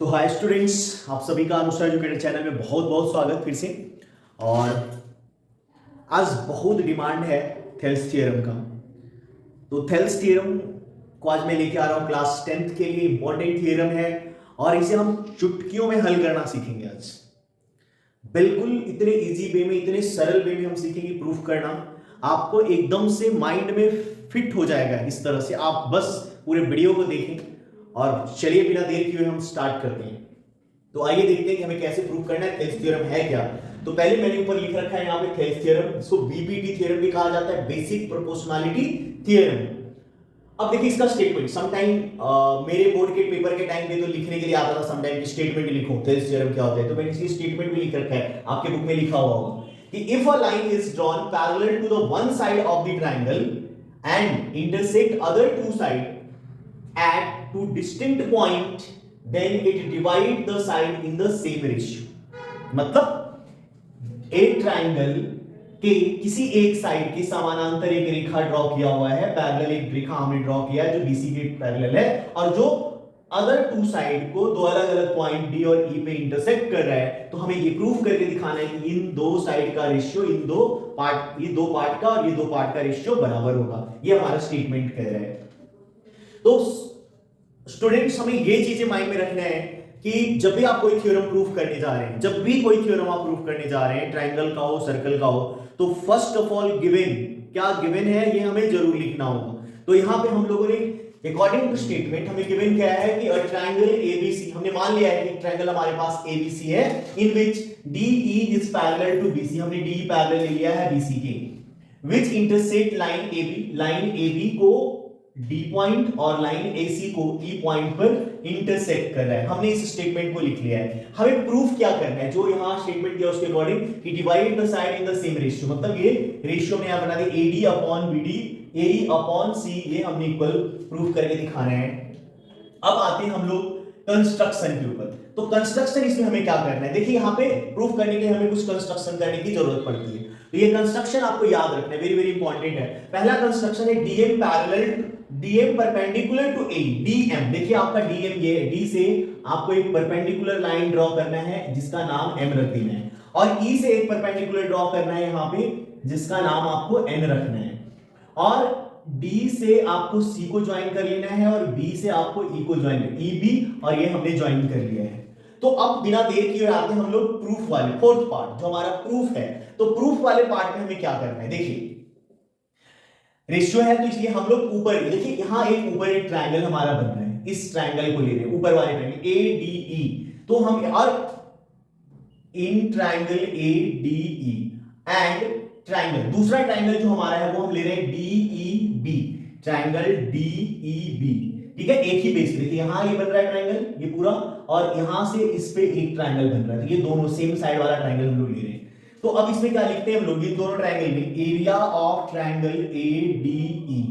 तो hi students, आप सभी का अनुसार एजुकेटर चैनल में बहुत बहुत स्वागत फिर से। और आज बहुत डिमांड है थेल्स थ्योरम का। तो थेल्स थ्योरम को आज मैं लेके आ रहा हूँ क्लास 10th के लिए। इंपॉर्टेंट थ्योरम है और इसे हम चुटकियों में हल करना सीखेंगे आज। बिल्कुल इतने इजी वे में, इतने सरल वे में हम सीखेंगे प्रूफ करना। आपको एकदम से माइंड में फिट हो जाएगा इस तरह से। आप बस पूरे वीडियो को देखें और चलिए बिना देर किए हम स्टार्ट करते हैं। तो आइए देखते हैं कि हमें कैसे प्रूव करना है। थेल्स थ्योरम है क्या? तो पहले मैंने ऊपर लिख रखा है यहाँ पे थेल्स थ्योरम। इसको बीपीटी थ्योरम भी कहा जाता है, बेसिक प्रोपोर्शनैलिटी थ्योरम। अब देखिए इसका स्टेटमेंट। सम टाइम मेरे बोर्ड के पेपर के टाइम पे तो लिखने के लिए आता था सम टाइम कि स्टेटमेंट लिखो थेल्स थ्योरम क्या होता है। तो मैंने इसकी स्टेटमेंट भी लिख रखा है, आपके बुक में लिखा हुआ होगा कि if a line is drawn parallel to the one side of the triangle and intersect other two side at two distinct point, then it divide the side in the same ratio। मतलब एक triangle के किसी एक side के समानांतर एक रेखा draw किया हुआ है, पैरेलल एक रेखा हमने ड्रॉ किया है जो बीसी के पैरेलल है, और जो अदर टू साइड को दो अलग अलग पॉइंट डी और ई पे इंटरसेक्ट कर रहा है। तो हमें ये प्रूफ करके दिखाना है कि इन दो साइड का रेशियो, इन दो पार्ट, ये दो पार्ट का और ये दो पार्ट का रेशियो बराबर होगा। ये हमारा स्टेटमेंट कह रहा है। तो स्टूडेंट्स हमें ये चीजें माइंड में रखना है कि जब भी आप कोई थ्योरम प्रूफ करने जा रहे हैं, जब भी कोई थ्योरम आप प्रूफ करने जा रहे हैं, ट्रायंगल का हो, सर्कल का हो, तो फर्स्ट ऑफ ऑल गिवन, क्या गिवन है ये हमें जरूर लिखना होगा। तो यहां पे हम लोगों ने अकॉर्डिंग टू स्टेटमेंट हमें गिवन क्या है कि अ ट्रायंगल एबीसी, हमने मान लिया है कि ट्रायंगल हमारे पास एबीसी है in which DE is parallel to BC. हमने डीई पैरेलल ले लिया है बीसी के, which intersect line AB, line AB को डी पॉइंट और लाइन एसी को ई पॉइंट पर इंटरसेक्ट कर रहा है। हमने इस स्टेटमेंट को लिख लिया है। हमें प्रूफ क्या करना है? जो यहां स्टेटमेंट दिया उसके अकॉर्डिंग कि divide the side in the same ratio, मतलब ये रेशियो में यहां बना दे एडी अपॉन बीडी, एई अपॉन सी, ये हमने इक्वल प्रूफ करके दिखाना है। अब आते हैं हम लोग कंस्ट्रक्शन के ऊपर। तो कंस्ट्रक्शन इसमें हमें क्या करना है? देखिए यहां पे प्रूफ करने के लिए हमें कुछ कंस्ट्रक्शन करने की जरूरत पड़ती है। तो ये कंस्ट्रक्शन आपको याद रखना है, वेरी वेरी इंपॉर्टेंट है। पहला कंस्ट्रक्शन है DM parallel, DM perpendicular to A. DM देखिए आपका डीएम ये है, डी से आपको एक परपेंडिकुलर लाइन ड्रॉ करना है जिसका नाम एम रख देना है, और ई से एक परपेंडिकुलर ड्रॉ करना है यहां पे जिसका नाम आपको एन रखना है, और डी से आपको सी को ज्वाइन कर लेना है और बी से आपको ई को ज्वाइन, ई बी, और ये हमने ज्वाइन कर लिया है। तो अब बिना देर किए आते हैं हम लोग प्रूफ वाले फोर्थ पार्ट, जो हमारा प्रूफ है। तो प्रूफ वाले पार्ट में हमें क्या करना है? देखिए रेशियो है तो इसलिए हम लोग ऊपर, देखिए यहां एक ऊपर एक ट्रायंगल हमारा बन रहा है, इस ट्रायंगल को ले रहे हैं, ऊपर वाले ट्रायंगल ए डी ई। तो हम और in triangle A D E and triangle, दूसरा ट्रायंगल जो हमारा है वो हम ले रहे हैं D E B, triangle D E B. ठीक है, एक ही बेस पे। देखिए यहां ये बन रहा है ट्रायंगल ये पूरा, और यहां से इस पे एक ट्रायंगल बन रहा है। तो ये दोनों सेम साइड वाला ट्रायंगल हम लोग ले रहे हैं। तो अब इसमें क्या लिखते हैं हम लोग? ये दोनों ट्रायंगल में area of triangle A D E,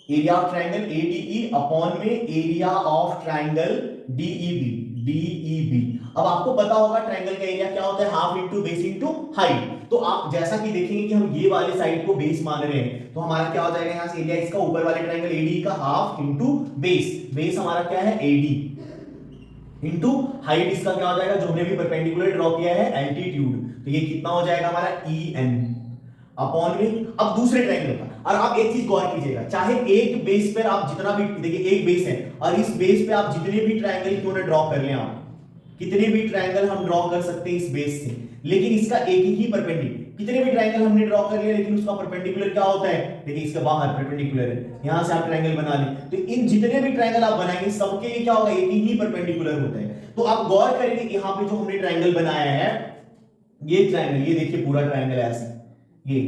area of triangle A D E upon में area of triangle D E B, D E B. अब आपको पता होगा ट्रायंगल का एरिया क्या होता है? Half into base into height. तो आप जैसा कि देखेंगे कि हम ये वाले साइड को बेस मान रहे हैं, तो हमारा क्या हो जाएगा यहां से एरिया इसका ऊपर वाले ट्रायंगल एडी का हाफ इंटू बेस, बेस हमारा क्या है एडी, इंटू हाइट इसका क्या हो जाएगा जो हमने भी परपेंडिकुलर ड्रॉ किया है एल्टीट्यूड। तो ये कितना हो जाएगा हमारा ई एन अपॉन में। अब दूसरे ट्रायंगल का, और आप एक चीज गौर कीजिएगा, चाहे एक बेस पर आप जितना भी, देखिए एक बेस है और इस बेस पे आप जितने भी ट्रायंगल क्यों ना ड्रॉ कर लें, आप कितने भी ट्रायंगल हम ड्रॉ कर सकते हैं इस बेस से, लेकिन इसका एक ही परपेंडिकुलर, कितने भी ट्रायंगल हमने ड्रॉ कर लिया लेकिन उसका परपेंडिकुलर क्या होता है? देखिए इसका बाहर परपेंडिकुलर है, यहां से आप ट्रायंगल बना लें तो इन जितने भी ट्रायंगल आप बनाएंगे सबके लिए क्या होगा? एक ही परपेंडिकुलर होता है। तो आप गौर करेंगे यहां पे जो हमने ट्रायंगल बनाया है, ये ट्रायंगल, ये देखिए पूरा ट्रायंगल है ऐसे, ये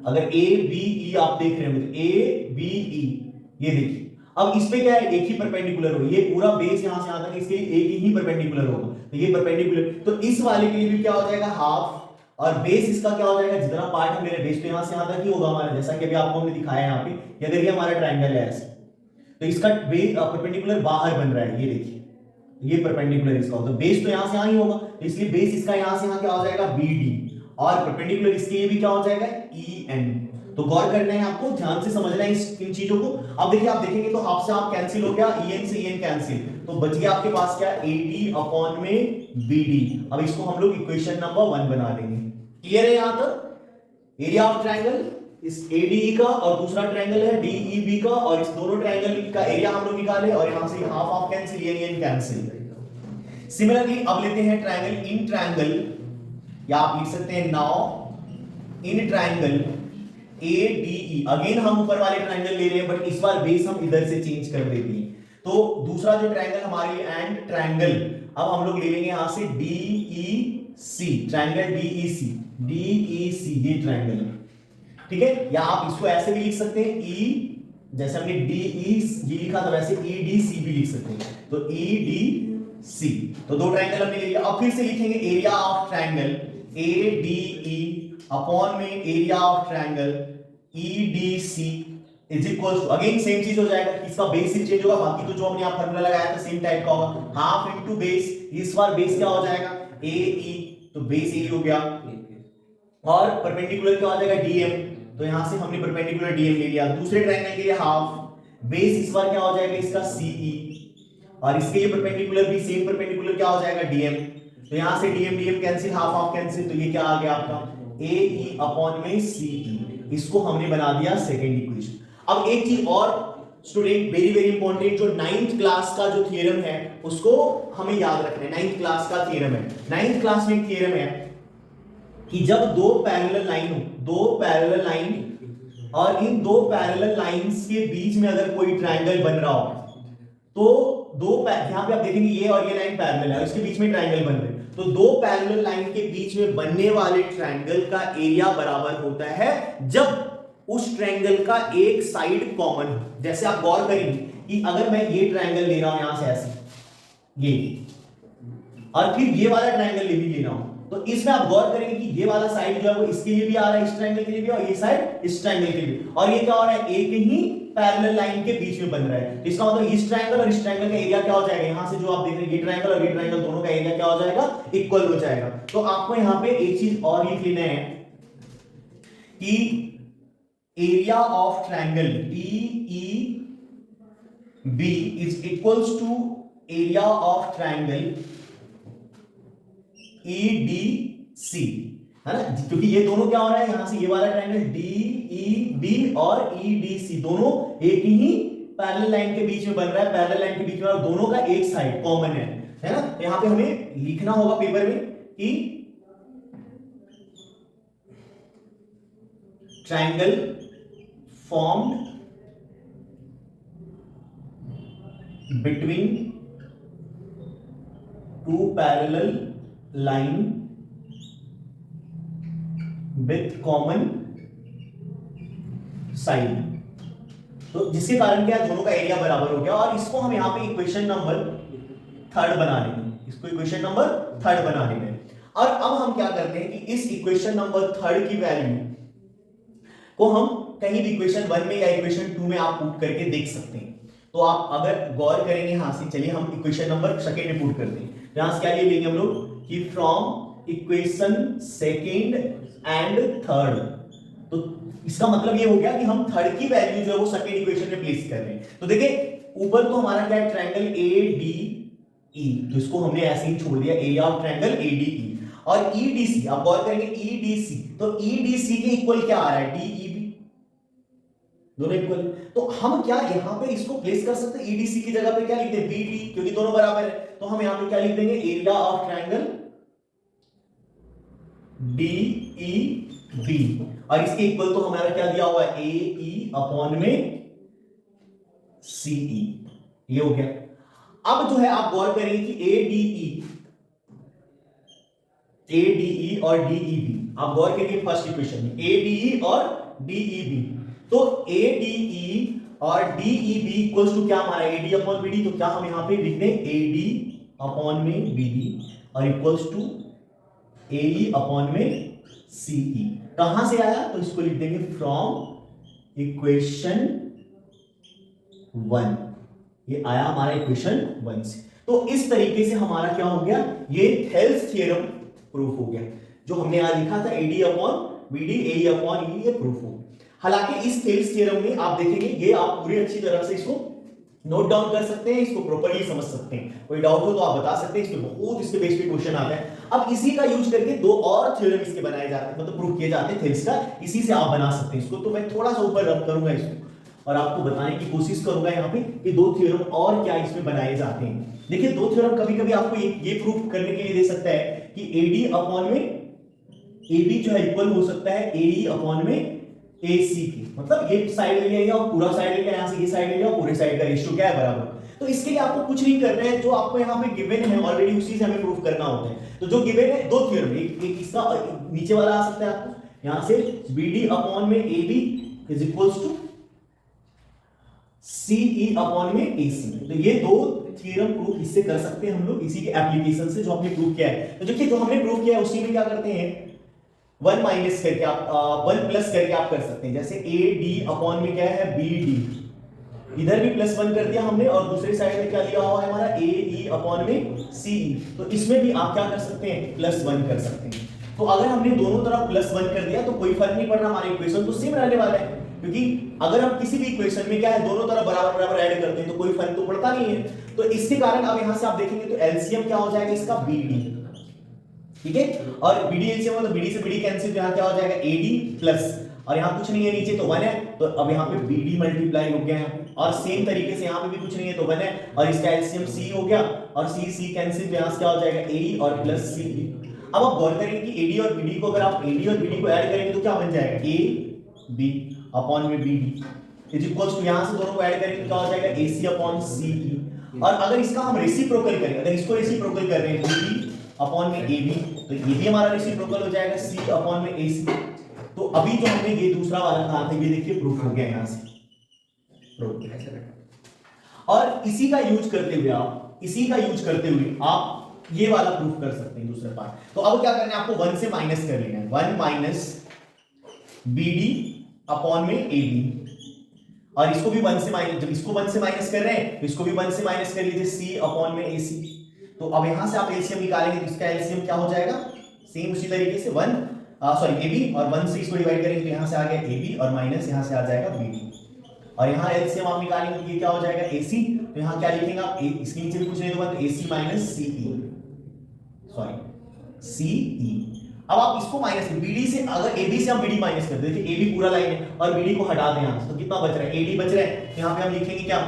अगर ए बी ई आप देख रहे हो, ए बी ई, ये देखिए अब इस पे क्या है? एक ही परपेंडिकुलर हो, ये पूरा बेस यहां से यहां तक इसके एक ही परपेंडिकुलर होगा, तो ये परपेंडिकुलर। तो इस वाले के लिए भी क्या हो जाएगा? हाफ, और बेस इसका क्या हो जाएगा? जितना पार्ट है मेरे बेस तो यहां से यहां तक ही होगा हमारा, जैसा कि अभी आपको हमने दिखाया यहां पे कि अगर ये हमारा ट्रायंगल है ऐसे, तो इसका बेस परपेंडिकुलर बाहर बन रहा है, ये देखिए ये परपेंडिकुलर इसका, तो बेस तो यहां से यहां ही होगा, तो इसलिए बेस इसका यहां से यहां क्या हो जाएगा? बी डी, और परपेंडिकुलर इसके ये भी क्या हो जाएगा? E N. तो गौर करना है आपको, ध्यान से समझना है इन चीजों को। अब देखिए, आप देखेंगे तो हाफ से हाफ कैंसिल हो गया, en से en कैंसिल, तो बच गया आपके पास क्या, AD अपॉन में BD। अब इसको हम लोग इक्वेशन नंबर 1 बना देंगे। क्लियर है यहां तक? एरिया ऑफ ट्रायंगल इस ADE का और दूसरा ट्रायंगल है DEB का, और इस दोनों ट्रायंगल का एरिया हम लोग निकाले, और यहां से half half cancel, en cancel. Similarly अब लेते हैं ट्रायंगल इन ट्रायंगल, या आप लिख सकते हैं now in triangle ADE। Again हम ऊपर वाले ट्रायंगल ले रहे हैं, बट इस बार बेस हम इधर से चेंज कर देते हैं। तो दूसरा जो ट्रायंगल हमारे लिए एंड ट्रायंगल, अब हम लोग ले लेंगे यहां से DEC, ट्रायंगल DEC ये ट्रायंगल, ठीक है। या आप इसको ऐसे भी लिख सकते हैं, E जैसे हमने DEC लिखा था वैसे EDC भी लिख सकते हैं, तो EDC। तो दो ट्रायंगल हमने ले लिया। अब फिर से लिखेंगे area of triangle ADE upon में area of triangle EDC is equal to, again same चीज हो जाएगा, इसका बेस ही चेंज होगा, बाकी तो जो हमने यहां फार्मूला लगाया था सेम टाइप का होगा, हाफ इनटू बेस। इस बार बेस क्या हो जाएगा, AE, तो बेस A हो गया, और परपेंडिकुलर क्या हो जाएगा, DM, तो यहां से हमने परपेंडिकुलर DM ले लिया। दूसरे ट्रायंगल के लिए हाफ, बेस इस बार क्या हो जाएगा इसका CE, और इसके लिए परपेंडिकुलर भी सेम परपेंडिकुलर क्या हो जाएगा DM, तो यहां से DM cancel, half half cancel, तो ये क्या आ गया आपका AE अपॉन में CE। इसको हमने बना दिया सेकंड इक्वेशन। अब एक चीज और स्टूडेंट, वेरी वेरी इंपॉर्टेंट, जो 9th क्लास का जो थ्योरम है उसको हमें याद रखना है। 9th क्लास का थ्योरम है, 9th क्लास में थ्योरम है कि जब दो पैरेलल लाइन हो, दो पैरेलल लाइन, और इन दो पैरेलल लाइंस के बीच में अगर कोई ट्रायंगल बन रहा हो, तो यहां पे आप देखेंगे ये और ये लाइन पैरेलल है, इसके बीच में ट्रायंगल बन रहे हैं, तो दो पैरेलल लाइन के बीच में बनने वाले ट्रायंगल का एरिया बराबर होता है जब उस ट्रायंगल का एक साइड कॉमन हो। जैसे आप गौर करेंगे कि अगर मैं ये ट्रायंगल ले रहा हूं यहां से ऐसे, ये, और फिर ये वाला ट्रायंगल भी ले रहा हूं, तो इसमें आप गौर करेंगे कि ये वाला साइड जो है वो इसके लिए भी आ रहा है, इस ट्रायंगल के लिए भी, और ये साइड इस ट्रायंगल के लिए, और ये क्या हो रहा है, एक ही पैरेलल लाइन के बीच में बन रहा है। तो इसका मतलब इस ट्रायंगल और इस ट्रायंगल का एरिया क्या हो जाएगा, यहां से जो आप देख रहे हैं ये ट्रायंगल और ये ट्रायंगल दोनों का एरिया क्या हो जाएगा, इक्वल हो जाएगा। तो आपको यहां पे एक चीज और लिख लेना है कि area of triangle DEB is equals to area of triangle EDC, है ना, क्योंकि ये दोनों क्या हो रहा है, यहां से ये वाला ट्रायंगल DEB और EDC दोनों एक ही पैरेलल लाइन के बीच में बन रहा है, पैरेलल लाइन के बीच में, और दोनों का एक साइड कॉमन है ना। तो यहां पे हमें लिखना होगा पेपर में कि triangle formed between two parallel line with common side, तो जिसके कारण क्या दोनों का एरिया बराबर हो गया, और इसको हम यहां पे इक्वेशन नंबर 3 बना लेंगे, इसको इक्वेशन नंबर 3 बना लेंगे। और अब हम क्या करते हैं कि इस इक्वेशन नंबर 3 की वैल्यू को हम कहीं भी इक्वेशन 1 में या इक्वेशन 2 में आप पुट करके देख सकते हैं। तो आप अगर गौर करेंगे यहां से, चलिए हम इक्वेशन नंबर 2 में पुट करते हैं। यहां से क्या ले लेंगे हम लोग कि फ्रॉम इक्वेशन 2 एंड 3, तो इसका मतलब ये हो गया कि हम 3 की वैल्यू जो है वो सेकंड इक्वेशन में प्लेस कर रहे हैं। तो देखिए ऊपर तो हमारा क्या है, ट्रायंगल ADE, तो इसको हमने ऐसे ही छोड़ दिया, एरिया ऑफ ट्रायंगल ADE, और EDC आप गौर करेंगे EDC, तो EDC के इक्वल क्या आ रहा है, DEB, दोनों इक्वल। तो हम क्या यहां पे इसको प्लेस कर सकते हैं, EDC की जगह पे क्या लिखते हैं, BD, क्योंकि दोनों बराबर है, तो हम यहां पे क्या लिख देंगे, एरिया ऑफ ट्रायंगल DEB, और इसके इक्वल तो हमारा क्या दिया हुआ है, AE अपॉन में CE, ये हो गया। अब जो है आप गौर करेंगे कि ADE और DEB, आप गौर करिए फर्स्ट इक्वेशन में ADE और DEB, तो ADE और DEB इक्वल्स टू क्या हमारा AD अपॉन BD, तो क्या हम यहां पे लिख दें AD अपॉन में BD और इक्वल्स टू AE अपॉन में CE। कहां से आया, तो इसको लिख देंगे फ्रॉम इक्वेशन 1, ये आया हमारा इक्वेशन 1 से। तो इस तरीके से हमारा क्या हो गया, ये थेल्स थ्योरम प्रूफ हो गया। जो हमने यहां लिखा था AD upon BD AE upon E, ये प्रूफ हो गया। हालांकि इस थेल्स थ्योरम में आप देखेंगे ये आप पूरी अच्छी तरह से इसको नोट डाउन कर सकते हैं, इसको प्रॉपर्ली समझ सकते हैं। कोई डाउट हो तो आप बता सकते हैं, इसमें बहुत इसके बेस पे क्वेश्चन आता है। अब इसी का यूज करके दो और थ्योरम इसके बनाए जाते हैं, मतलब प्रूव किए जाते हैं थेल्स का, इसी से आप बना सकते हैं इसको। तो मैं थोड़ा सा ऊपर रब करूंगा इसको और आपको बताने की कोशिश करूंगा यहाँ पे कि दो थ्योरम और क्या इसमें बनाए जाते हैं। देखिए दो थ्योरम कभी कभी आपको ये प्रूफ करने के लिए दे सकता है कि एडी अपॉन में एबी जो है इक्वल हो सकता है एई अपॉन में AC की, मतलब ये साइड ले लिया और पूरा साइड ले लिया, यहां से ये साइड ले लिया और पूरे साइड का रेशियो क्या है बराबर। तो इसके लिए आपको कुछ नहीं करना है, जो आपको यहाँ पे गिवन है ऑलरेडी उसी से हमें प्रूफ करना होता है। तो जो गिवन है दो थ्योरम, एक इसका नीचे वाला आ सकता है आपको यहां से BD अपॉन में AB is equals to CE upon में AC। तो ये दो थ्योरम प्रूफ इससे कर सकते हैं हम लोग, इसी के एप्लीकेशन से जो हमने प्रूफ किया है। तो देखिए जो हमने प्रूफ किया है उसी में क्या करते हैं, वन माइनस करके आप वन प्लस करके आप कर सकते हैं। जैसे AD अपॉन में क्या है BD, इधर भी प्लस वन कर दिया हमने और दूसरी साइड में क्या लिया हुआ है हमारा AE अपॉन में CE। तो इसमें भी आप क्या कर सकते हैं, प्लस वन कर सकते हैं। तो अगर हमने दोनों तरफ प्लस वन कर दिया तो कोई फर्क नहीं पड़ रहा, हमारे इक्वेशन तो सेम रहने वाला है। क्योंकि अगर हम किसी भी इक्वेशन में क्या है दोनों तरफ बराबर बराबर ऐड करते हैं तो कोई फर्क तो पड़ता नहीं है। तो इसके कारण अब यहां से आप देखेंगे तो एलसीएम क्या हो जाएगा इसका BD, ठीक है। और BD एलसीएम मतलब BD से BD कैंसिल, तो यहां क्या हो जाएगा AD प्लस, और यहां कुछ नहीं है नीचे तो 1 है, तो अब यहां पे BD मल्टीप्लाई हो गया है। और सेम तरीके से यहां पे भी कुछ नहीं है तो 1 है, और इसका एलसीएम C हो गया और C कैंसिल, तो यहां से क्या हो जाएगा AE और प्लस CE। अब आप गौर करेंगे कि AD और BD को, अगर आप AD और BD को ऐड करेंगे तो क्या बन जाएगा, AB अपॉन में BD इज इक्वल्स टू, यहां से दोनों को ऐड करेंगे तो क्या हो जाएगा AC अपॉन CE। और अगर इसका हम रेसिप्रोकल करें, अगर इसको रेसिप्रोकल कर रहे हैं BD अपॉन में AB, तो ये भी हमारा रेसिप्रोकल हो जाएगा C अपॉन में AC। तो अभी जो हमने ये दूसरा वाला कहा था ये देखिए प्रूफ हो गया यहां से। और इसी का यूज करते हुए आप ये वाला प्रूफ कर सकते हैं दूसरा पार्ट। तो अब क्या करना है आपको 1 से माइनस कर लेना है, 1 माइनस BD अपॉन में AB, और इसको भी 1 से माइनस, जब इसको 1 से माइनस कर रहे हैं तो इसको भी 1 से माइनस कर लीजिए C अपॉन में AC। तो अब यहां से आप एलसीएम निकालेंगे तो इसका एलसीएम क्या हो जाएगा, सेम उसी तरीके से AB और 1 से इसको डिवाइड करेंगे तो यहां से आ गया AB और माइनस यहां से आ जाएगा BD, और यहां एलसीएम आप निकालेंगे तो ये क्या हो जाएगा AC। तो यहां क्या लिखेंगे आप, इसके नीचे भी कुछ नहीं होगा तो AC माइनस CE। अब आप इसको माइनस BD से, अगर AB से हम BD माइनस कर दे, देखिए AB पूरा लाइन है और BD को हटा दें यहां से, तो कितना बच रहा है, AD बच रहा है। तो यहां पे हम लिखेंगे क्या,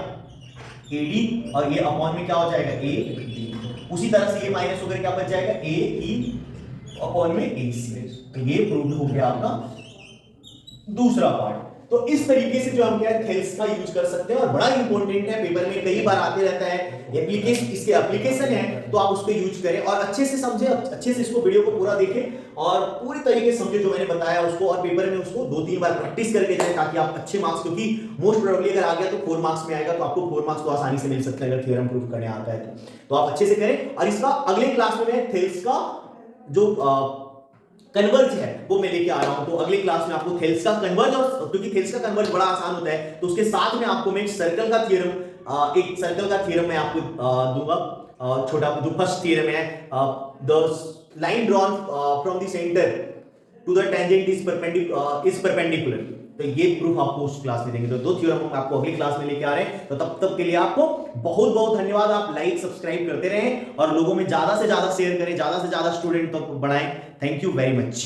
AD और ये अपॉन में क्या हो जाएगा AD, उसी तरह से ये माइनस होकर क्या बच जाएगा AE अपॉन में AC। तो ये प्रूव हो गया आपका दूसरा पार्ट। तो इस तरीके से जो हम क्या है थेल्स का यूज कर सकते हैं, और बड़ा इंपॉर्टेंट है, पेपर में कई बार आते रहता है, इसके एप्लीकेशन है, तो आप उसको यूज करें और अच्छे से समझे, अच्छे से इसको वीडियो को पूरा देखें और पूरी तरीके से समझे जो मैंने बताया उसको, और पेपर में उसको 2-3 बार प्रैक्टिस करके जाए ताकि आप अच्छे मार्क्स, क्योंकि मोस्ट प्रोबेबली अगर आ गया तो 4 मार्क्स में आएगा, तो आपको 4 मार्क्स तो आसानी से मिल सकते हैं अगर थ्योरम प्रूफ करने आता है तो आप अच्छे से करें। और इसका अगले क्लास में मैं थेल्स का जो कन्वर्ज है वो मैं लेके आ रहा हूं, तो अगले क्लास में आपको थेल्स का कन्वर्ज, और क्योंकि थेल्स का कन्वर्ज बड़ा आसान होता है तो उसके साथ में आपको मैं एक सर्कल का थ्योरम मैं आपको दूंगा, छोटा जो फर्स्ट थ्योरम है, the line drawn from the centre to the tangent is perpendicular. तो ये प्रूफ आपको उस क्लास में देंगे। तो दो थ्योरम हम आपको अगली क्लास में लेके आ रहे हैं, तो तब तक के लिए आपको बहुत बहुत धन्यवाद। आप लाइक सब्सक्राइब करते रहें और लोगों में ज्यादा से ज्यादा शेयर करें, ज्यादा से ज्यादा स्टूडेंट तक बढ़ाएं। Thank you very much.